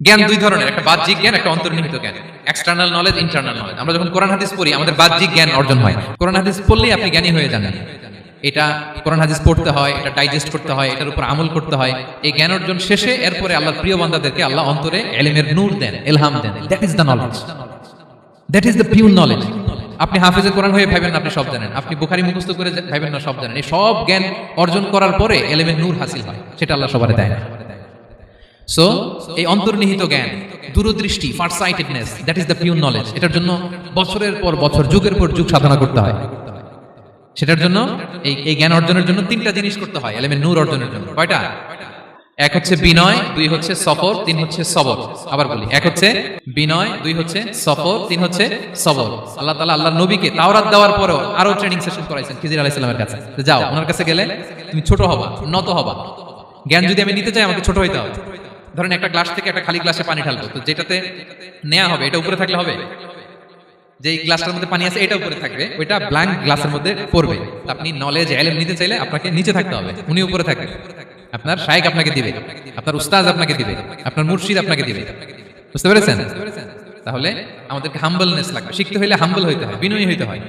জ্ঞান দুই ধরনের, একটা বাহ্যিক জ্ঞান, একটা অন্তর্নিহিত জ্ঞান। External knowledge, internal knowledge. আমরা যখন কোরআন হাদিস পড়ি আমাদের বাহ্যিক জ্ঞান অর্জন হয়। কোরআন হাদিস পড়লেই আপনি জ্ঞানী হয়ে যান। এটা কোরআন হাদিস পড়তে হয়, এটা ডাইজেস্ট করতে হয়, এটার উপর আমল করতে হয়। এই জ্ঞান অর্জন শেষে এরপরে আল্লাহর প্রিয় বান্দাদেরকে আল্লাহ অন্তরে ইলমের নূর দেন, ইলহাম দেন। That is the knowledge, that is the pure knowledge. আপনি হাফেজে কোরআন হয়ে ভাবেন না আপনি সব জানেন, আপনি বুখারী মুখস্থ করে ভাবেন না সব জানেন। এই সব জ্ঞান অর্জন করার পরে ইলমের নূর হাসিল হয়, সেটা আল্লাহ সবারে দেয় না। সো এই অন্তর্নিহিত জ্ঞান, দূরদৃষ্টি, farsightedness, that is the pure knowledge. এটার জন্য বছরের পর বছর, যুগের পর যুগ সাধনা করতে হয়। সেটার জন্য এই জ্ঞান অর্জনের জন্য তিনটা জিনিস করতে হয় ইলমের নূর অর্জনের জন্য। কয়টা? এক হচ্ছে বিনয়, দুই হচ্ছে সফর, তিন হচ্ছে সবর। আবার বলি, এক হচ্ছে বিনয়, দুই হচ্ছে সফর, তিন হচ্ছে সবর। আল্লাহ তাআলা আল্লাহর নবীকে তাওরাত দেওয়ার পরেও আরো ট্রেনিং সেশন করাইছেন খিজির আলাইহিস সালামের কাছে। যাও, ওনার কাছে গেলে তুমি ছোট হবা, নত হবা। জ্ঞান যদি আমি নিতে চাই আমাকে ছোট হইতে হবে। ধরেন একটা গ্লাস থেকে একটা খালি গ্লাসে পানি ঢালবো, তো যেটাতে নেওয়া হবে এটা উপরে থাকলে হবে? যে গ্লাসটার মধ্যে পানি আছে এটা উপরে থাকবে, ওইটা ব্ল্যাঙ্ক গ্লাসের মধ্যে পড়বে। আপনি নলেজ ইলম নিতে চাইলে আপনাকে নিচে থাকতে হবে, উনি উপরে থাকবে। আপনার শায়েখ আপনাকে দিবে, আপনার উস্তাদ আপনাকে দিবে, আপনার মুর্শিদ আপনাকে দিবে। বুঝতে পেরেছেন? তাহলে আমাদেরকে হাম্বলনেস লাগবে, শিখতে হইলে হাম্বল হইতে হয়, বিনয়ী হইতে হয়।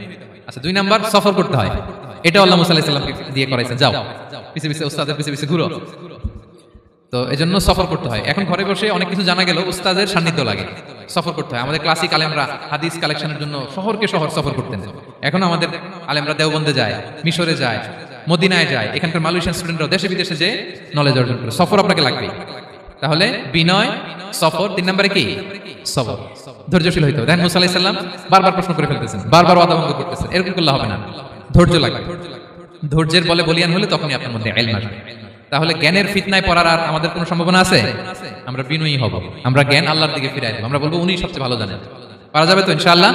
আচ্ছা, দুই নাম্বার সফর করতে হয়। এটা আল্লাহ মুসা আলাইহিস সালামকে দিয়ে করাইছেন, যাও পিছে পিছে উস্তাদের পিছে পিছে ঘুরো। তো এজন্য সফর করতে হয়। এখন ঘরে বসে অনেক কিছু জানা গেল, উস্তাদের সান্নিধ্য লাগে, সফর করতে হয়। আমাদের ক্লাসিক আলেমরা হাদিস কালেকশনের জন্য শহরকে শহর সফর করতেন। এখন আমাদের আলেমরা দেওবন্দে যায়, মিশরে যায়, মদিনায় যায়, এখানকার মালয়েশিয়ান স্টুডেন্টরা দেশে বিদেশে যে নলেজ অর্জন করে। সফর আপনাকে লাগবে। তাহলে বিনয়, সফর, তিন নম্বরে কি? সবর। ধৈর্যশীল হইতে হবে। দেখেন মুসা আলাইহিস সালাম বারবার প্রশ্ন করে ফেলতেছেন, বারবার ওয়াদা ভঙ্গ করতেছেন, এরকম করলে হবে না। ধৈর্য লাগবে। ধৈর্যের বলে বলিয়ান হলে তখনই আপনার মধ্যে ইলম আসবে। তাহলে জ্ঞানের ফিতনায় পড়ার আর আমাদের কোনো সম্ভাবনা আছে? আমরা বিনয়ী হব, আমরা জ্ঞান আল্লাহর দিকে ফিরাই দেব, আমরা বলবো উনি সবচেয়ে ভালো জানেন। পারা যাবে তো ইনশাআল্লাহ?